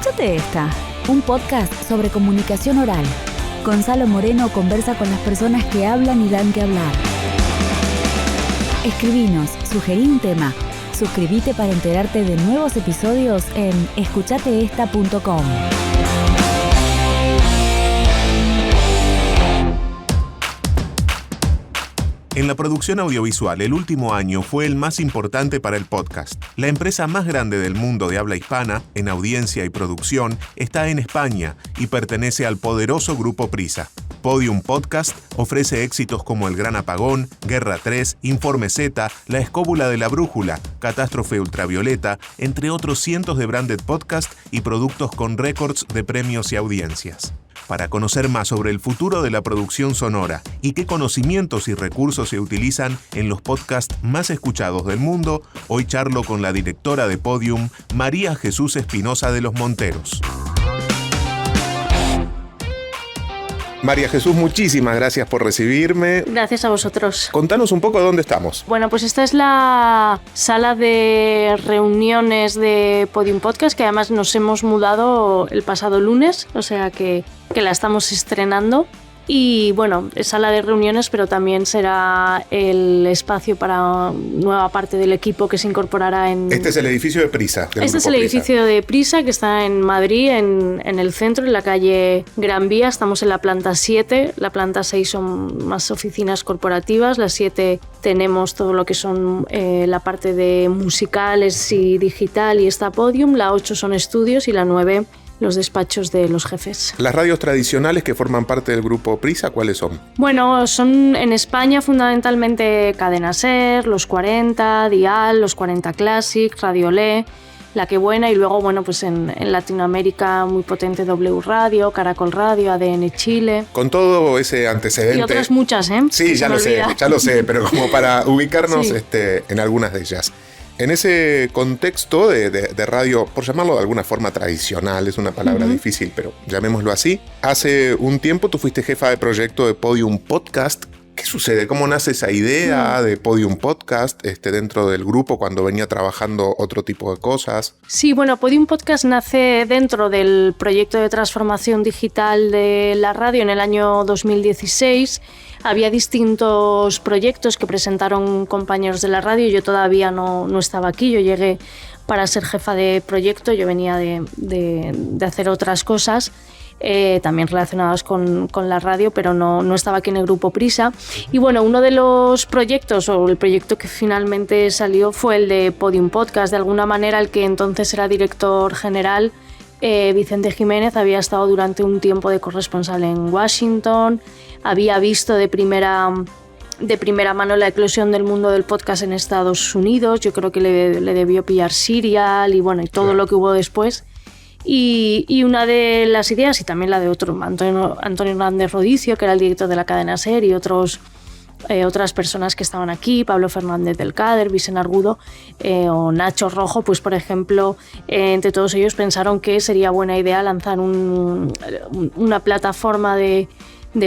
Escúchate esta, un podcast sobre comunicación oral. Gonzalo Moreno conversa con las personas que hablan y dan que hablar. Escribinos, sugerí un tema. Suscríbete para enterarte de nuevos episodios en escuchateesta.com. En la producción audiovisual, el último año fue el más importante para el podcast. La empresa más grande del mundo de habla hispana, en audiencia y producción, está en España y pertenece al poderoso grupo Prisa. Podium Podcast ofrece éxitos como El Gran Apagón, Guerra 3, Informe Z, La Escóbula de la Brújula, Catástrofe Ultravioleta, entre otros cientos de branded podcasts y productos con récords de premios y audiencias. Para conocer más sobre el futuro de la producción sonora y qué conocimientos y recursos se utilizan en los podcasts más escuchados del mundo, hoy charlo con la directora de Podium, María Jesús Espinosa de los Monteros. María Jesús, muchísimas gracias por recibirme. Gracias a vosotros. Contanos un poco de dónde estamos. Bueno, pues esta es la sala de reuniones de Podium Podcast, que además nos hemos mudado el pasado lunes, o sea que la estamos estrenando. Y bueno, es sala de reuniones, pero también será el espacio para nueva parte del equipo que se incorporará en... Este es el edificio de Prisa. Este es el edificio de Prisa, que está en Madrid, en el centro, en la calle Gran Vía. Estamos en la planta 7. La planta 6 son más oficinas corporativas. La 7 tenemos todo lo que son la parte de musicales y digital y está Podium. La 8 son estudios y la 9... los despachos de los jefes. ¿Las radios tradicionales que forman parte del grupo Prisa, cuáles son? Bueno, son en España fundamentalmente Cadena Ser, Los 40, Dial, Los 40 Classic, Radio Le, La Que Buena, y luego, bueno, pues en Latinoamérica muy potente W Radio, Caracol Radio, ADN Chile. Con todo ese antecedente... Y otras muchas, ¿eh? Sí, ya lo sé, pero como para ubicarnos sí. En algunas de ellas. En ese contexto de radio, por llamarlo de alguna forma tradicional, es una palabra difícil, pero llamémoslo así. Hace un tiempo tú fuiste jefa de proyecto de Podium Podcast. ¿Qué sucede? ¿Cómo nace esa idea de Podium Podcast dentro del grupo cuando venía trabajando otro tipo de cosas? Sí, bueno, Podium Podcast nace dentro del proyecto de transformación digital de la radio en el año 2016. Había distintos proyectos que presentaron compañeros de la radio. Yo todavía no estaba aquí. Yo llegué para ser jefa de proyecto. Yo venía de hacer otras cosas, también relacionadas con la radio, pero no estaba aquí en el grupo Prisa. Y bueno, uno de los proyectos, o el proyecto que finalmente salió, fue el de Podium Podcast. De alguna manera, el que entonces era director general, Vicente Jiménez, había estado durante un tiempo de corresponsal en Washington, había visto de primera mano la eclosión del mundo del podcast en Estados Unidos. Yo creo que le debió pillar Serial y bueno, y todo lo que hubo después. Y una de las ideas, y también la de otro, Antonio Hernández Rodicio, que era el director de la cadena SER, y otras personas que estaban aquí, Pablo Fernández del Cader, Vicente Argudo o Nacho Rojo, pues por ejemplo, entre todos ellos pensaron que sería buena idea lanzar una plataforma de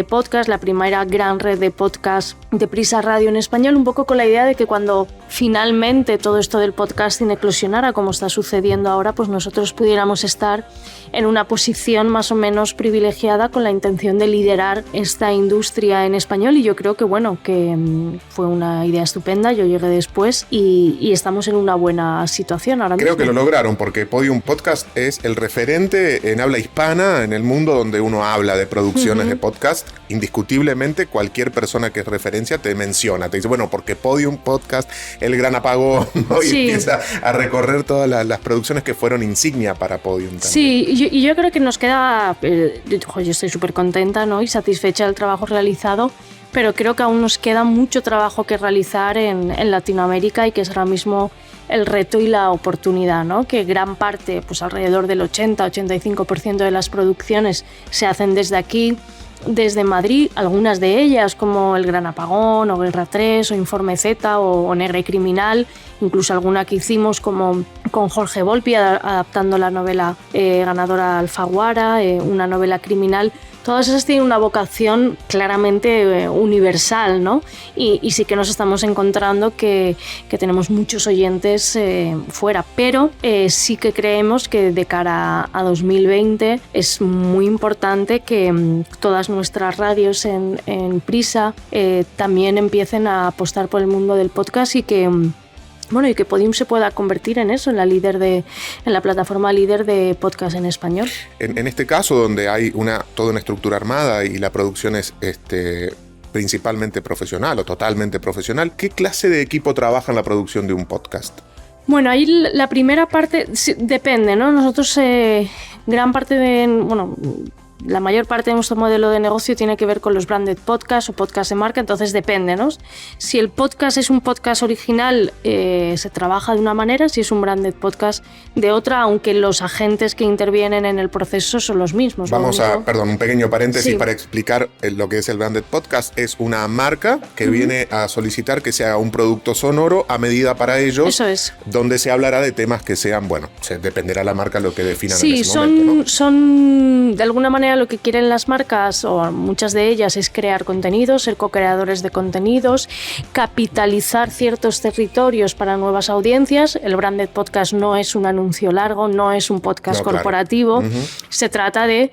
podcast, la primera gran red de podcast de Prisa Radio en español, un poco con la idea de que cuando finalmente todo esto del podcasting eclosionara, como está sucediendo ahora, pues nosotros pudiéramos estar en una posición más o menos privilegiada con la intención de liderar esta industria en español. Y yo creo que bueno, que fue una idea estupenda. Yo llegué después y estamos en una buena situación ahora mismo. Creo que lo lograron, porque Podium Podcast es el referente en habla hispana en el mundo donde uno habla de producciones de podcast. Indiscutiblemente cualquier persona que es referencia te menciona, te dice, bueno, porque Podium Podcast, El Gran Apagón, ¿no? Y empieza a recorrer todas las producciones que fueron insignia para Podium también. Sí, y yo creo que nos queda, yo estoy súper contenta, ¿no? Y satisfecha del trabajo realizado, pero creo que aún nos queda mucho trabajo que realizar en Latinoamérica, y que es ahora mismo el reto y la oportunidad, ¿no? Que gran parte, pues alrededor del 80-85% de las producciones se hacen desde aquí, desde Madrid, algunas de ellas como El Gran Apagón o Guerra 3 o Informe Z o Negra y Criminal, incluso alguna que hicimos como con Jorge Volpi adaptando la novela ganadora Alfaguara, una novela criminal. Todas esas tienen una vocación claramente universal, ¿no? Y sí que nos estamos encontrando que tenemos muchos oyentes fuera, pero sí que creemos que de cara a 2020 es muy importante que todas nuestras radios en Prisa también empiecen a apostar por el mundo del podcast y que Podium se pueda convertir en eso, en la plataforma líder de podcast en español. En este caso, donde hay toda una estructura armada y la producción es principalmente profesional o totalmente profesional, ¿qué clase de equipo trabaja en la producción de un podcast? Bueno, ahí la primera parte depende, ¿no? Nosotros la mayor parte de nuestro modelo de negocio tiene que ver con los branded podcasts o podcasts de marca, entonces depende, ¿no? Si el podcast es un podcast original, se trabaja de una manera, si es un branded podcast de otra, aunque los agentes que intervienen en el proceso son los mismos. Un pequeño paréntesis sí. Para explicar lo que es el branded podcast. Es una marca que viene a solicitar que se haga un producto sonoro a medida para ellos. Eso es. Donde se hablará de temas que sean, dependerá la marca lo que definan en ese momento. Sí, son de alguna manera lo que quieren las marcas, o muchas de ellas, es crear contenidos, ser co-creadores de contenidos, capitalizar ciertos territorios para nuevas audiencias. El branded podcast no es un anuncio largo, no es un podcast corporativo. Claro. Se trata de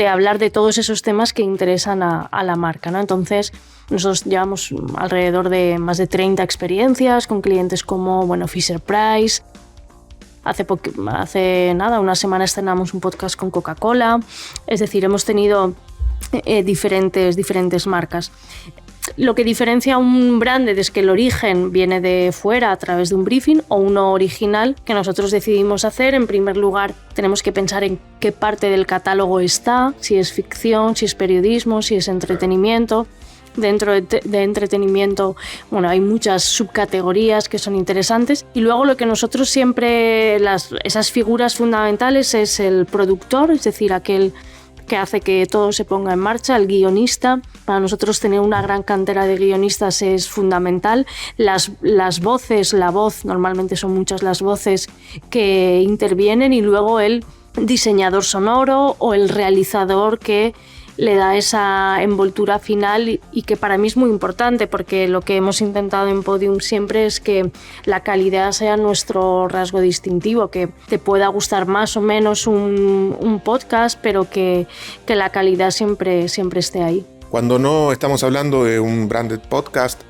hablar de todos esos temas que interesan a la marca, ¿no? Entonces, nosotros llevamos alrededor de más de 30 experiencias con clientes como Fisher-Price. Hace nada, una semana estrenamos un podcast con Coca-Cola. Es decir, hemos tenido diferentes marcas. Lo que diferencia a un branded es que el origen viene de fuera a través de un briefing, o uno original que nosotros decidimos hacer. En primer lugar, tenemos que pensar en qué parte del catálogo está, si es ficción, si es periodismo, si es entretenimiento. Dentro de entretenimiento, hay muchas subcategorías que son interesantes, y luego lo que nosotros siempre, esas figuras fundamentales, es el productor, es decir, aquel que hace que todo se ponga en marcha, el guionista. Para nosotros tener una gran cantera de guionistas es fundamental. Las voces, la voz, normalmente son muchas las voces que intervienen, y luego el diseñador sonoro o el realizador que le da esa envoltura final, y que para mí es muy importante, porque lo que hemos intentado en Podium siempre es que la calidad sea nuestro rasgo distintivo, que te pueda gustar más o menos un podcast, pero que la calidad siempre esté ahí. Cuando no estamos hablando de un branded podcast,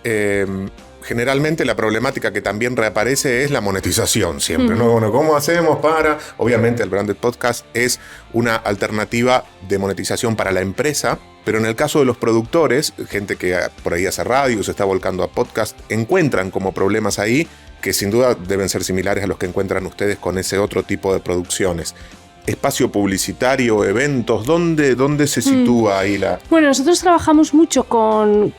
generalmente la problemática que también reaparece es la monetización siempre, ¿no? ¿Cómo hacemos para...? Obviamente el branded podcast es una alternativa de monetización para la empresa, pero en el caso de los productores, gente que por ahí hace radio, se está volcando a podcast, encuentran como problemas ahí que sin duda deben ser similares a los que encuentran ustedes con ese otro tipo de producciones. Espacio publicitario, eventos, ¿dónde se sitúa ahí la...? Bueno, nosotros trabajamos mucho con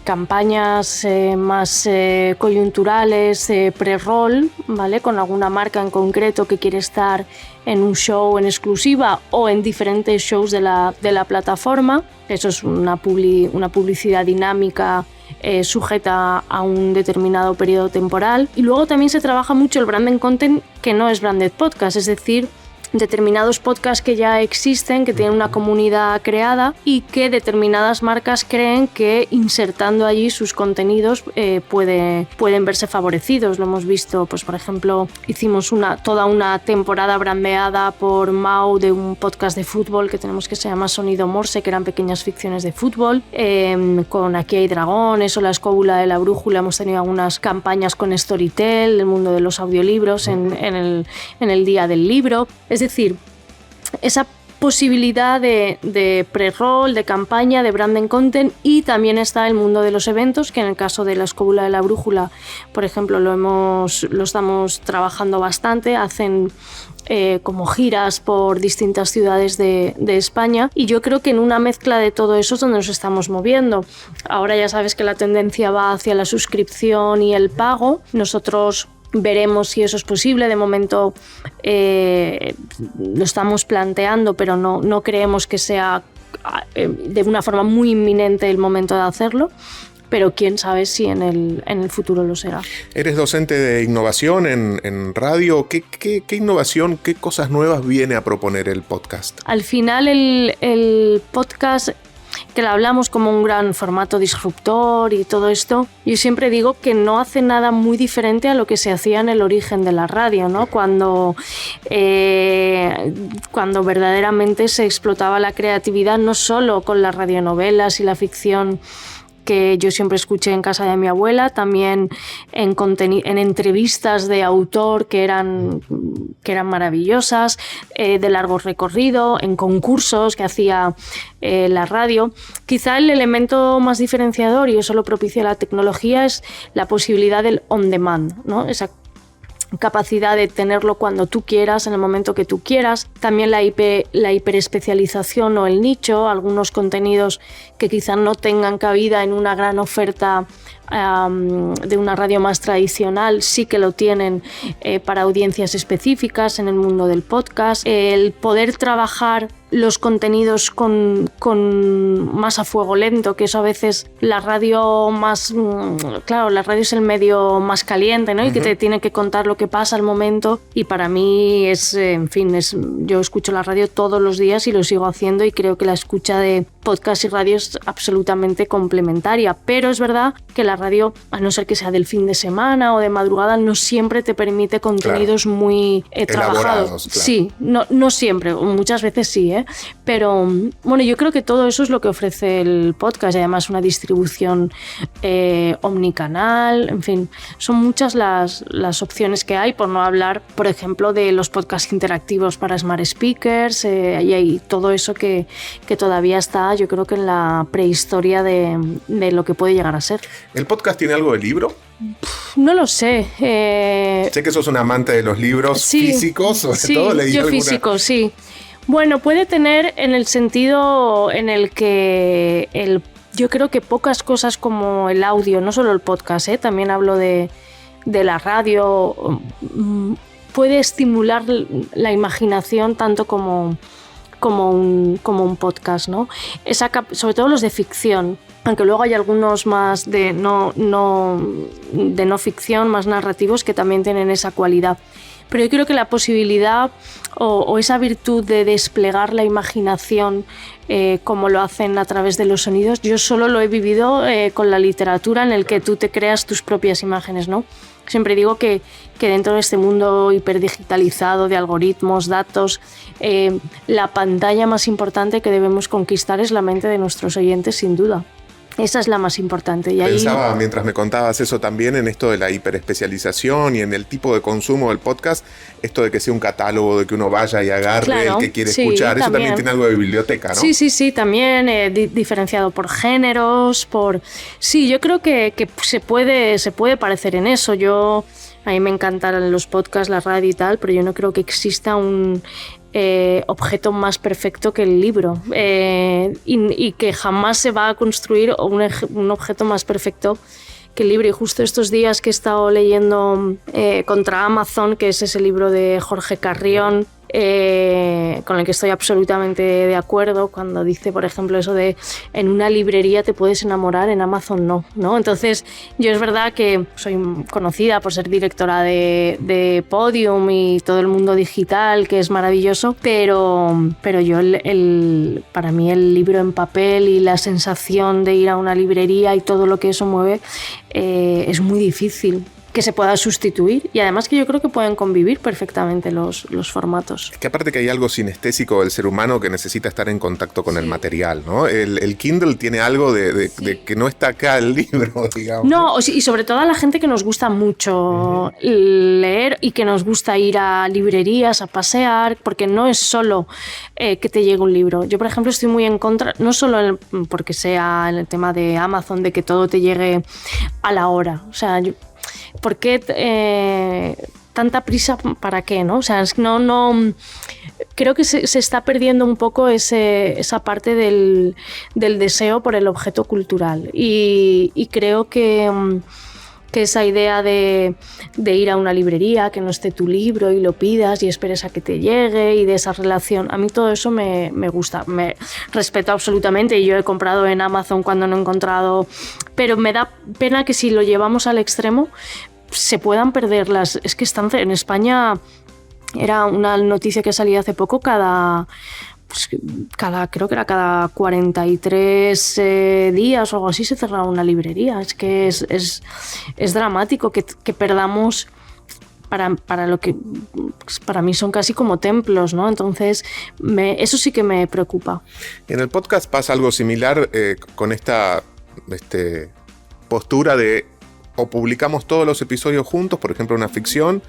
campañas más coyunturales, pre-roll, ¿vale? Con alguna marca en concreto que quiere estar en un show en exclusiva o en diferentes shows de la plataforma. Eso es una publicidad dinámica sujeta a un determinado periodo temporal. Y luego también se trabaja mucho el branded content, que no es branded podcast, es decir, determinados podcasts que ya existen, que tienen una comunidad creada, y que determinadas marcas creen que insertando allí sus contenidos pueden verse favorecidos. Lo hemos visto, pues por ejemplo, hicimos toda una temporada brandeada por Mau de un podcast de fútbol que tenemos que se llama Sonido Morse, que eran pequeñas ficciones de fútbol. Con Aquí hay dragones o La escóbula de la brújula hemos tenido algunas campañas con Storytel, el mundo de los audiolibros en el día del libro. Es decir, esa posibilidad de pre-roll, de campaña, de branding content, y también está el mundo de los eventos, que en el caso de La escóbula de la brújula, por ejemplo, lo estamos trabajando bastante. Hacen como giras por distintas ciudades de España, y yo creo que en una mezcla de todo eso es donde nos estamos moviendo. Ahora ya sabes que la tendencia va hacia la suscripción y el pago. Nosotros veremos si eso es posible. De momento lo estamos planteando, pero no creemos que sea de una forma muy inminente el momento de hacerlo. pero quién sabe si en el futuro lo será. Eres docente de innovación en radio. ¿Qué innovación, qué cosas nuevas viene a proponer el podcast? Al final el podcast, que lo hablamos como un gran formato disruptor y todo esto, yo siempre digo que no hace nada muy diferente a lo que se hacía en el origen de la radio, ¿no? Cuando verdaderamente se explotaba la creatividad, no solo con las radionovelas y la ficción que yo siempre escuché en casa de mi abuela, también en entrevistas de autor que eran maravillosas, de largo recorrido, en concursos que hacía la radio. Quizá el elemento más diferenciador, y eso lo propicia la tecnología, es la posibilidad del on demand, ¿no? Esa capacidad de tenerlo cuando tú quieras, en el momento que tú quieras. También la hiperespecialización o el nicho, algunos contenidos que quizá no tengan cabida en una gran oferta de una radio más tradicional, sí que lo tienen para audiencias específicas en el mundo del podcast. El poder trabajar los contenidos con más a fuego lento, que eso a veces la radio más... Claro, la radio es el medio más caliente, ¿no? Y que te tiene que contar lo que pasa al momento, y para mí yo escucho la radio todos los días y lo sigo haciendo, y creo que la escucha de podcast y radio es absolutamente complementaria, pero es verdad que la radio, a no ser que sea del fin de semana o de madrugada, no siempre te permite contenidos muy trabajados. Claro. Sí, no siempre, muchas veces sí, pero bueno, yo creo que todo eso es lo que ofrece el podcast, y además una distribución omnicanal, en fin, son muchas las opciones que hay, por no hablar, por ejemplo, de los podcasts interactivos para smart speakers, y hay todo eso que todavía está, yo creo que en la prehistoria de lo que puede llegar a ser. ¿El podcast tiene algo de libro? No lo sé. Sé que sos un amante de los libros físicos, sobre todo. Leí yo alguna... físico, sí. Bueno, puede tener en el sentido en el que yo creo que pocas cosas como el audio, no solo el podcast, también hablo de la radio, puede estimular la imaginación tanto como un podcast, ¿no? Sobre todo los de ficción, aunque luego hay algunos más de no ficción, más narrativos, que también tienen esa cualidad. Pero yo creo que la posibilidad o esa virtud de desplegar la imaginación como lo hacen a través de los sonidos, yo solo lo he vivido con la literatura, en el que tú te creas tus propias imágenes, ¿no? Siempre digo que dentro de este mundo hiperdigitalizado de algoritmos, datos, la pantalla más importante que debemos conquistar es la mente de nuestros oyentes, sin duda. Esa es la más importante. Y pensaba, mientras me contabas eso, también en esto de la hiperespecialización y en el tipo de consumo del podcast, esto de que sea un catálogo, de que uno vaya y agarre el que quiere escuchar, eso también tiene algo de biblioteca, ¿no? Sí, también diferenciado por géneros, Sí, yo creo que se puede parecer en eso. A mí me encantan los podcasts, la radio y tal, pero yo no creo que exista un objeto más perfecto que el libro, y que jamás se va a construir un objeto más perfecto que el libro. Y justo estos días que he estado leyendo Contra Amazon, que es ese libro de Jorge Carrión, con el que estoy absolutamente de acuerdo, cuando dice, por ejemplo, eso de en una librería te puedes enamorar, en Amazon no. Entonces, yo es verdad que soy conocida por ser directora de Podium y todo el mundo digital, que es maravilloso, pero yo para mí el libro en papel y la sensación de ir a una librería y todo lo que eso mueve es muy difícil que se pueda sustituir, y además que yo creo que pueden convivir perfectamente los formatos. Es que aparte que hay algo sinestésico del ser humano que necesita estar en contacto con el material, ¿no? El Kindle tiene algo de que no está acá el libro, digamos. No, y sobre todo a la gente que nos gusta mucho leer y que nos gusta ir a librerías, a pasear, porque no es solo que te llegue un libro. Yo, por ejemplo, estoy muy en contra, no solo porque sea en el tema de Amazon, de que todo te llegue a la hora. O sea, ¿por qué tanta prisa? ¿Para qué? ¿No? O sea, no creo que se está perdiendo un poco esa parte del deseo por el objeto cultural, y creo que que esa idea de ir a una librería, que no esté tu libro y lo pidas y esperes a que te llegue, y de esa relación, a mí todo eso me gusta, me respeto absolutamente, y yo he comprado en Amazon cuando no he encontrado, pero me da pena que si lo llevamos al extremo se puedan perder es que están en España, era una noticia que salía hace poco, creo que era cada 43 días o algo así se cerraba una librería. Es que es dramático que perdamos para lo que para mí son casi como templos, ¿no? Entonces eso sí que me preocupa. En el podcast pasa algo similar con esta postura de o publicamos todos los episodios juntos, por ejemplo una ficción,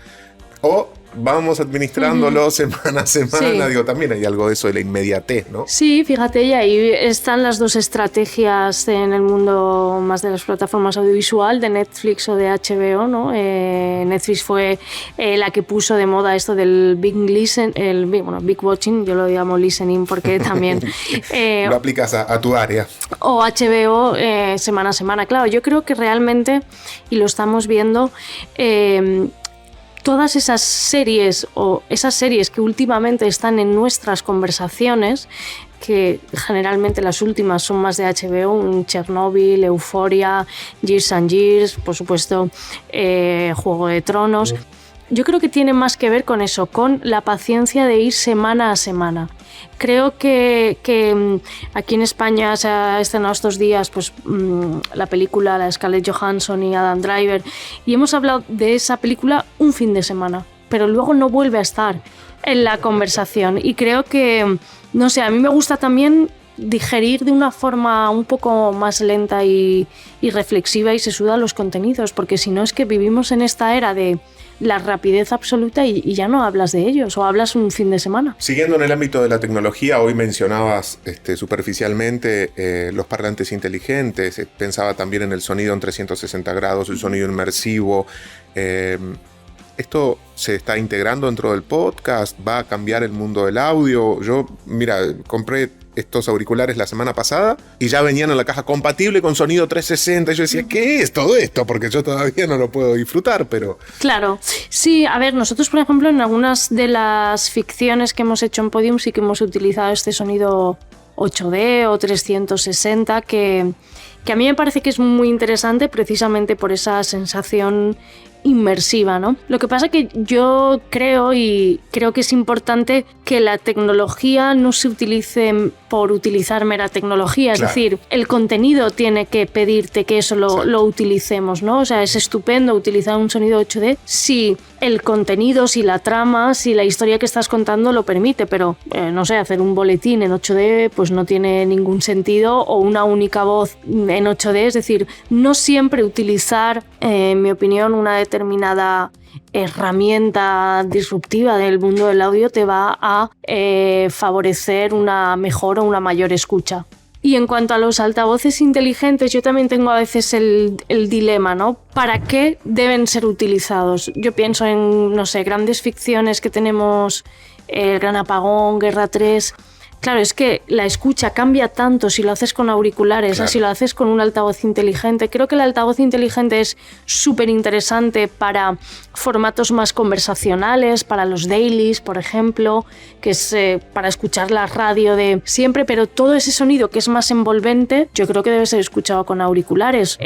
o vamos administrándolo semana a semana. Sí. Digo, también hay algo de eso de la inmediatez, ¿no? Sí, fíjate, y ahí están las dos estrategias en el mundo más de las plataformas audiovisual, de Netflix o de HBO, ¿no? Netflix fue la que puso de moda esto del Big Watching, yo lo llamo listening porque también... lo aplicas a tu área. O HBO semana a semana. Claro, yo creo que realmente, y lo estamos viendo... todas esas series o esas series que últimamente están en nuestras conversaciones, que generalmente las últimas son más de HBO, un Chernobyl, Euphoria, Years and Years, por supuesto, Juego de Tronos. Yo creo que tiene más que ver con eso, con la paciencia de ir semana a semana. Creo que aquí en España se ha estrenado estos días pues, la película de Scarlett Johansson y Adam Driver, y hemos hablado de esa película un fin de semana, pero luego no vuelve a estar en la conversación, y creo que, no sé, a mí me gusta también digerir de una forma un poco más lenta y reflexiva y sesuda los contenidos, porque si no es que vivimos en esta era de la rapidez absoluta y ya no hablas de ellos, o hablas un fin de semana. Siguiendo en el ámbito de la tecnología, hoy mencionabas superficialmente los parlantes inteligentes, pensaba también en el sonido en 360 grados, el sonido inmersivo. ¿Esto se está integrando dentro del podcast? ¿Va a cambiar el mundo del audio? Yo, mira, compré estos auriculares la semana pasada y ya venían en la caja compatible con sonido 360. Y yo decía, ¿qué es todo esto? Porque yo todavía no lo puedo disfrutar, pero... Claro. Sí, a ver, nosotros, por ejemplo, en algunas de las ficciones que hemos hecho en Podium sí que hemos utilizado este sonido 8D o 360 que a mí me parece que es muy interesante precisamente por esa sensación inmersiva, ¿no? Lo que pasa que yo creo que es importante que la tecnología no se utilice por utilizar mera tecnología, es decir, el contenido tiene que pedirte que eso lo utilicemos, ¿no? O sea, es estupendo utilizar un sonido 8D si el contenido, si la trama, si la historia que estás contando lo permite, pero no sé, hacer un boletín en 8D pues no tiene ningún sentido, o una única voz en 8D, es decir, no siempre utilizar, en mi opinión, una determinada herramienta disruptiva del mundo del audio te va a favorecer una mejor o una mayor escucha. Y en cuanto a los altavoces inteligentes, yo también tengo a veces el dilema, ¿no? ¿Para qué deben ser utilizados? Yo pienso en, no sé, grandes ficciones que tenemos, El Gran Apagón, Guerra 3... Claro, es que la escucha cambia tanto si lo haces con auriculares, o si lo haces con un altavoz inteligente. Creo que el altavoz inteligente es súper interesante para formatos más conversacionales, para los dailies, por ejemplo, que es para escuchar la radio de siempre, pero todo ese sonido que es más envolvente, yo creo que debe ser escuchado con auriculares.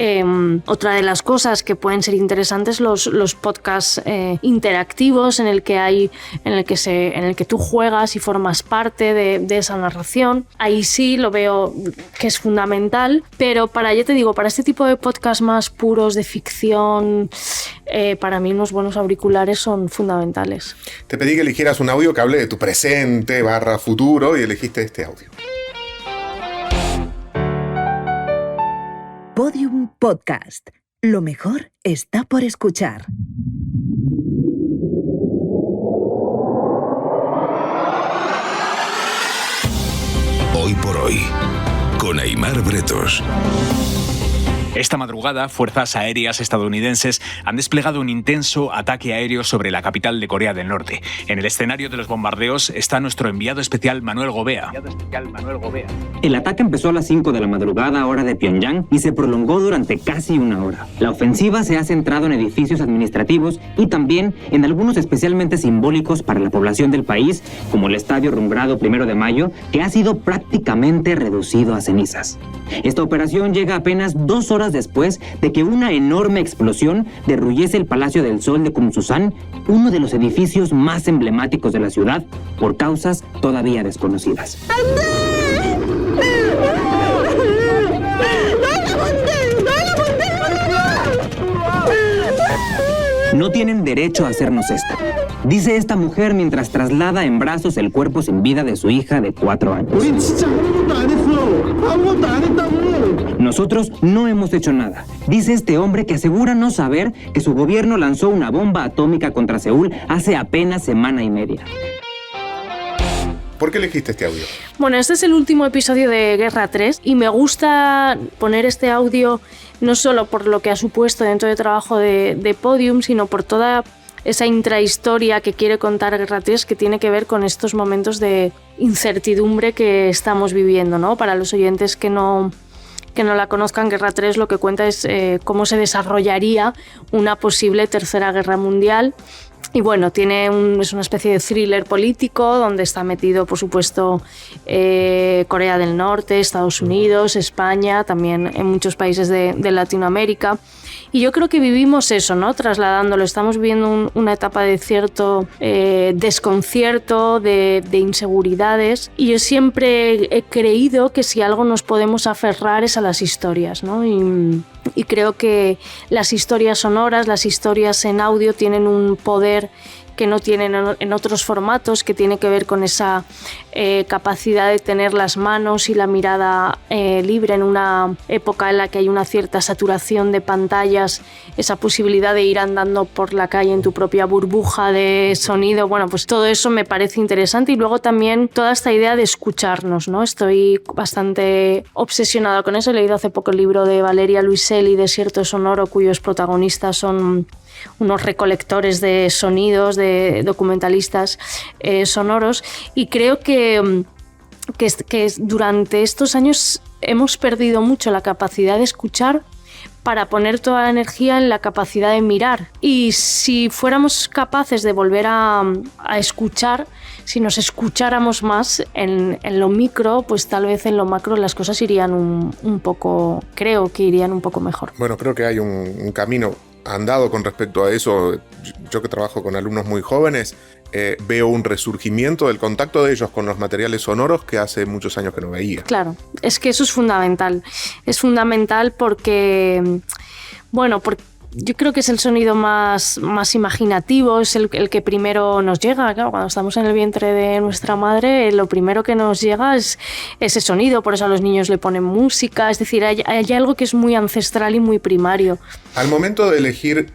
Otra de las cosas que pueden ser interesantes, los podcasts interactivos en el que tú juegas y formas parte de esa narración. Ahí sí lo veo que es fundamental, pero para este tipo de podcasts más puros de ficción, para mí unos buenos auriculares son fundamentales. Te pedí que eligieras un audio que hable de tu presente / futuro y elegiste este audio. Podium Podcast. Lo mejor está por escuchar. Hoy por hoy, con Aimar Bretos. Esta madrugada, fuerzas aéreas estadounidenses han desplegado un intenso ataque aéreo sobre la capital de Corea del Norte. En el escenario de los bombardeos está nuestro enviado especial Manuel Gobea. El ataque empezó a las 5 de la madrugada, hora de Pyongyang, y se prolongó durante casi una hora. La ofensiva se ha centrado en edificios administrativos y también en algunos especialmente simbólicos para la población del país, como el Estadio Rumbrado 1 de Mayo, que ha sido prácticamente reducido a cenizas. Esta operación llega apenas 2 horas después de que una enorme explosión derruyese el Palacio del Sol de Kumsusan, uno de los edificios más emblemáticos de la ciudad, por causas todavía desconocidas. No tienen derecho a hacernos esto, dice esta mujer mientras traslada en brazos el cuerpo sin vida de su hija de 4 años. Nosotros no hemos hecho nada, dice este hombre que asegura no saber que su gobierno lanzó una bomba atómica contra Seúl hace apenas semana y media. ¿Por qué elegiste este audio? Bueno, este es el último episodio de Guerra 3 y me gusta poner este audio no solo por lo que ha supuesto dentro del trabajo de Podium, sino por toda esa intrahistoria que quiere contar Guerra 3, que tiene que ver con estos momentos de incertidumbre que estamos viviendo, ¿no? Para los oyentes que no la conozcan, Guerra 3 lo que cuenta es cómo se desarrollaría una posible tercera guerra mundial. Y bueno, es una especie de thriller político donde está metido, por supuesto, Corea del Norte, Estados Unidos, España, también en muchos países de Latinoamérica. Y yo creo que vivimos eso, ¿no? Trasladándolo. Estamos viviendo una etapa de cierto desconcierto, de inseguridades. Y yo siempre he creído que si algo nos podemos aferrar es a las historias, ¿no? Y creo que las historias sonoras, las historias en audio tienen un poder que no tienen en otros formatos, que tiene que ver con esa capacidad de tener las manos y la mirada libre en una época en la que hay una cierta saturación de pantallas, esa posibilidad de ir andando por la calle en tu propia burbuja de sonido. Bueno, pues todo eso me parece interesante, y luego también toda esta idea de escucharnos, ¿no? Estoy bastante obsesionada con eso. He leído hace poco el libro de Valeria Luiselli, Desierto Sonoro, cuyos protagonistas son unos recolectores de sonidos, de documentalistas sonoros, y creo que durante estos años hemos perdido mucho la capacidad de escuchar para poner toda la energía en la capacidad de mirar. Y si fuéramos capaces de volver a escuchar, si nos escucháramos más en lo micro, pues tal vez en lo macro las cosas irían un poco, creo que irían un poco mejor. Bueno, creo que hay un camino andado con respecto a eso. Yo que trabajo con alumnos muy jóvenes, veo un resurgimiento del contacto de ellos con los materiales sonoros que hace muchos años que no veía. Claro, es que eso es fundamental. Es fundamental porque, bueno, yo creo que es el sonido más imaginativo, es el que primero nos llega. Claro, cuando estamos en el vientre de nuestra madre, lo primero que nos llega es ese sonido, por eso a los niños le ponen música, es decir, hay algo que es muy ancestral y muy primario. Al momento de elegir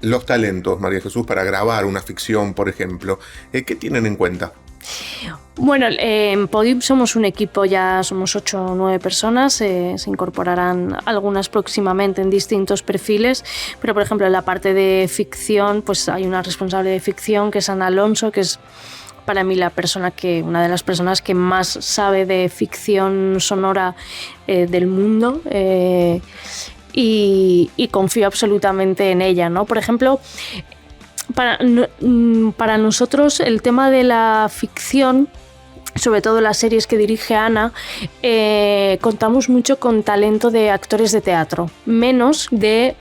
los talentos, María Jesús, para grabar una ficción, por ejemplo, ¿qué tienen en cuenta? Bueno, en Podium somos un equipo, ya somos 8 o 9 personas, se incorporarán algunas próximamente en distintos perfiles, pero por ejemplo en la parte de ficción pues hay una responsable de ficción que es Ana Alonso, que es para mí una de las personas que más sabe de ficción sonora del mundo, y confío absolutamente en ella, ¿no? Por ejemplo, para nosotros el tema de la ficción, sobre todo las series que dirige Ana, contamos mucho con talento de actores de teatro, menos de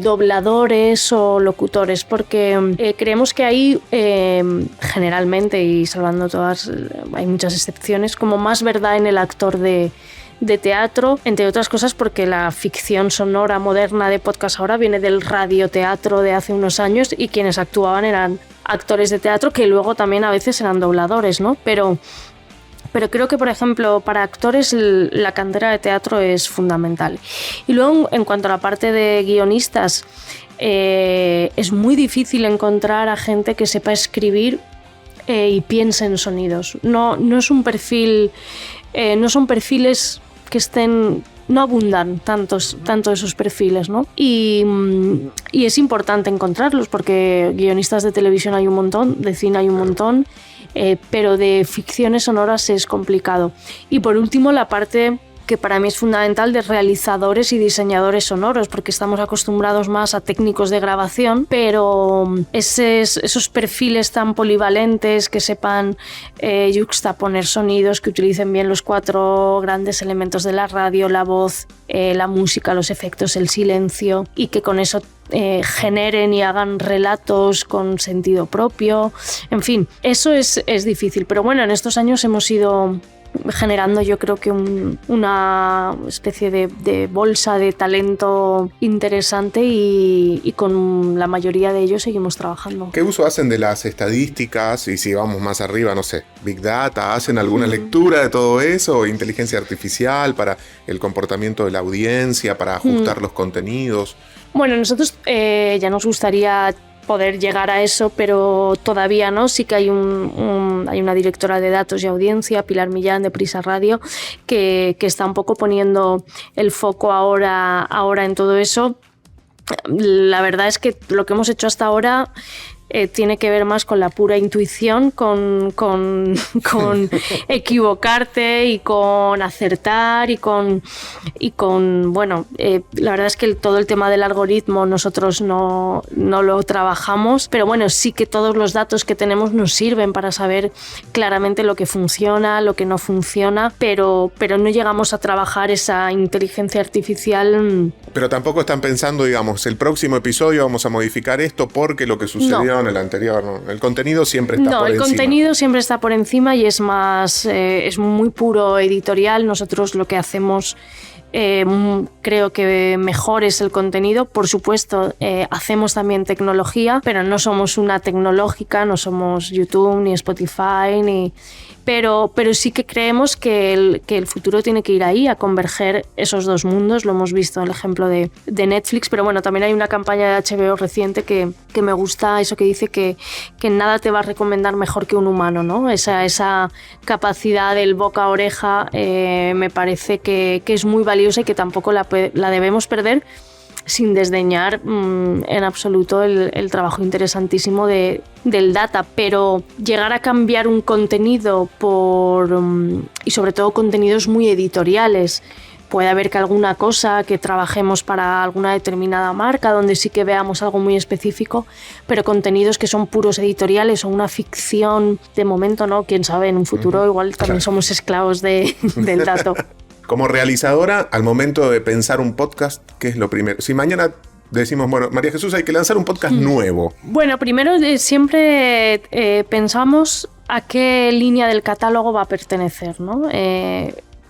dobladores o locutores, porque creemos que hay generalmente, y salvando todas, hay muchas excepciones, como más verdad en el actor de teatro, entre otras cosas porque la ficción sonora moderna de podcast ahora viene del radioteatro de hace unos años, y quienes actuaban eran actores de teatro que luego también a veces eran dobladores, ¿no? Pero creo que, por ejemplo, para actores la cantera de teatro es fundamental. Y luego, en cuanto a la parte de guionistas, es muy difícil encontrar a gente que sepa escribir y piense en sonidos. No es un perfil, no son perfiles que estén no abundan tanto esos perfiles, ¿no? Y es importante encontrarlos porque guionistas de televisión hay un montón, de cine hay un montón, pero de ficciones sonoras es complicado. Y por último, la parte que para mí es fundamental de realizadores y diseñadores sonoros, porque estamos acostumbrados más a técnicos de grabación, pero esos perfiles tan polivalentes que sepan yuxtaponer sonidos, que utilicen bien los 4 grandes elementos de la radio, la voz, la música, los efectos, el silencio, y que con eso generen y hagan relatos con sentido propio. En fin, eso es difícil, pero bueno, en estos años hemos ido generando, yo creo que una especie de bolsa de talento interesante y con la mayoría de ellos seguimos trabajando. ¿Qué uso hacen de las estadísticas? Y si vamos más arriba, no sé, Big Data, ¿hacen alguna lectura de todo eso? ¿Inteligencia artificial para el comportamiento de la audiencia, para ajustar los contenidos? Bueno, nosotros ya nos gustaría poder llegar a eso, pero todavía no. Sí que hay una directora de datos y audiencia, Pilar Millán, de Prisa Radio, que está un poco poniendo el foco ahora en todo eso. La verdad es que lo que hemos hecho hasta ahora tiene que ver más con la pura intuición, con equivocarte y con acertar y con bueno, la verdad es que todo el tema del algoritmo nosotros no lo trabajamos, pero bueno, sí que todos los datos que tenemos nos sirven para saber claramente lo que funciona, lo que no funciona, pero no llegamos a trabajar esa inteligencia artificial. Pero tampoco están pensando, digamos, el próximo episodio vamos a modificar esto porque lo que sucedió en el anterior, ¿no? El contenido siempre está por encima. No, el contenido siempre está por encima y es más, es muy puro editorial. Nosotros lo que hacemos, creo que mejor es el contenido. Por supuesto, hacemos también tecnología, pero no somos una tecnológica, no somos YouTube ni Spotify, pero sí que creemos que el futuro tiene que ir ahí, a converger esos dos mundos. Lo hemos visto en el ejemplo de Netflix, pero bueno, también hay una campaña de HBO reciente que me gusta, eso que dice que nada te va a recomendar mejor que un humano, ¿no? Esa capacidad del boca a oreja me parece que es muy valiosa y que tampoco la debemos perder, sin desdeñar en absoluto el trabajo interesantísimo del data, pero llegar a cambiar un contenido y sobre todo contenidos muy editoriales. Puede haber que alguna cosa que trabajemos para alguna determinada marca donde sí que veamos algo muy específico, pero contenidos que son puros editoriales o una ficción de momento, ¿no? Quién sabe, en un futuro igual también somos esclavos del dato. Como realizadora, al momento de pensar un podcast, ¿qué es lo primero? Si mañana decimos, bueno, María Jesús, hay que lanzar un podcast nuevo. Bueno, primero siempre pensamos a qué línea del catálogo va a pertenecer, ¿no?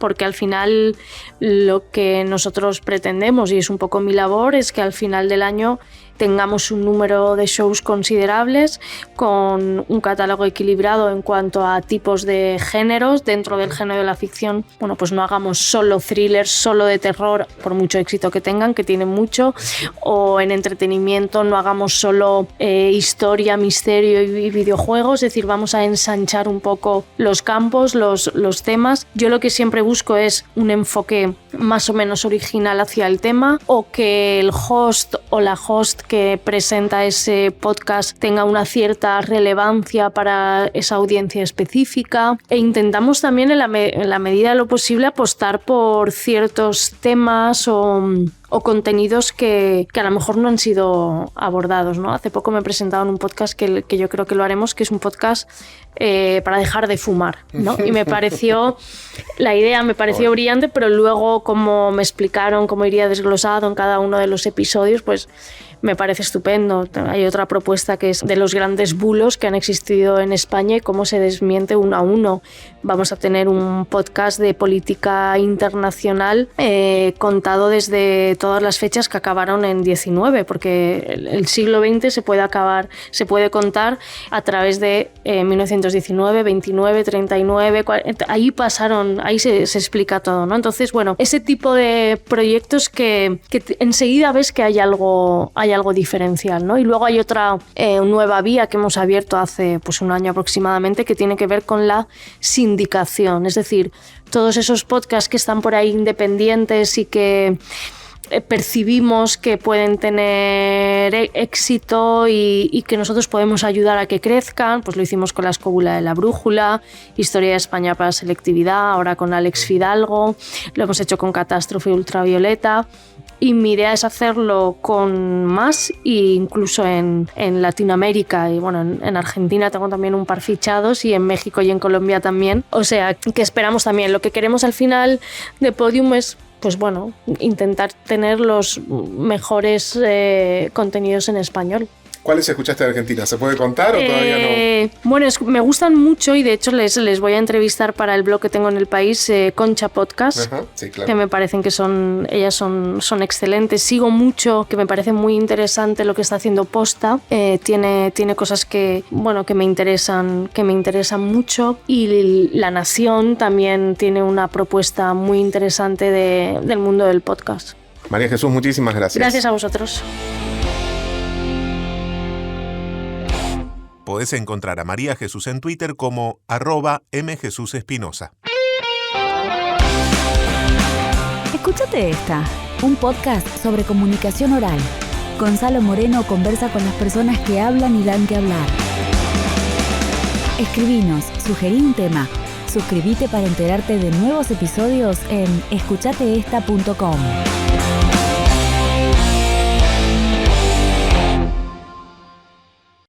Porque al final lo que nosotros pretendemos, y es un poco mi labor, es que al final del año tengamos un número de shows considerables, con un catálogo equilibrado en cuanto a tipos de géneros. Dentro del género de la ficción, bueno, pues no hagamos solo thrillers, solo de terror, por mucho éxito que tengan, que tienen mucho, o en entretenimiento no hagamos solo historia, misterio y videojuegos. Es decir, vamos a ensanchar un poco los campos, los temas. Yo lo que siempre busco es un enfoque más o menos original hacia el tema, o que el host o la host que presenta ese podcast tenga una cierta relevancia para esa audiencia específica, e intentamos también en la medida de lo posible apostar por ciertos temas o contenidos que a lo mejor no han sido abordados, ¿no? Hace poco me presentaron un podcast que yo creo que lo haremos, que es un podcast para dejar de fumar, ¿no? Y la idea me pareció brillante, pero luego como me explicaron cómo iría desglosado en cada uno de los episodios, pues me parece estupendo. Hay otra propuesta que es de los grandes bulos que han existido en España y cómo se desmiente uno a uno. Vamos a tener un podcast de política internacional contado desde todas las fechas que acabaron en 19, porque el siglo XX se puede contar a través de 1919, 29, 39, 40, ahí se explica todo, ¿no? Entonces, bueno, ese tipo de proyectos que enseguida ves que hay algo hay algo diferencial, ¿no? Y luego hay otra nueva vía que hemos abierto hace pues, un año aproximadamente, que tiene que ver con la sindicación, es decir, todos esos podcasts que están por ahí independientes y que percibimos que pueden tener éxito y que nosotros podemos ayudar a que crezcan, pues lo hicimos con La Escóbula de la Brújula, Historia de España para Selectividad, ahora con Alex Fidalgo, lo hemos hecho con Catástrofe Ultravioleta, y mi idea es hacerlo con más, e incluso en Latinoamérica, y bueno, en Argentina tengo también un par fichados, y en México y en Colombia también, o sea que esperamos también. Lo que queremos al final de Podium es, pues bueno, intentar tener los mejores contenidos en español. ¿Cuáles escuchaste de Argentina? ¿Se puede contar o todavía no? Bueno, me gustan mucho, y de hecho les voy a entrevistar para el blog que tengo en El País, Concha Podcast. Ajá, sí, claro. Que me parecen que ellas son excelentes. Sigo mucho, que me parece muy interesante lo que está haciendo Posta. Tiene cosas que me interesan mucho, y La Nación también tiene una propuesta muy interesante del mundo del podcast. María Jesús, muchísimas gracias. Gracias a vosotros. Podés encontrar a María Jesús en Twitter como @mjesusespinosa. Escúchate esta, un podcast sobre comunicación oral. Gonzalo Moreno conversa con las personas que hablan y dan que hablar. Escribinos, sugerí un tema. Suscríbete para enterarte de nuevos episodios en escuchateesta.com.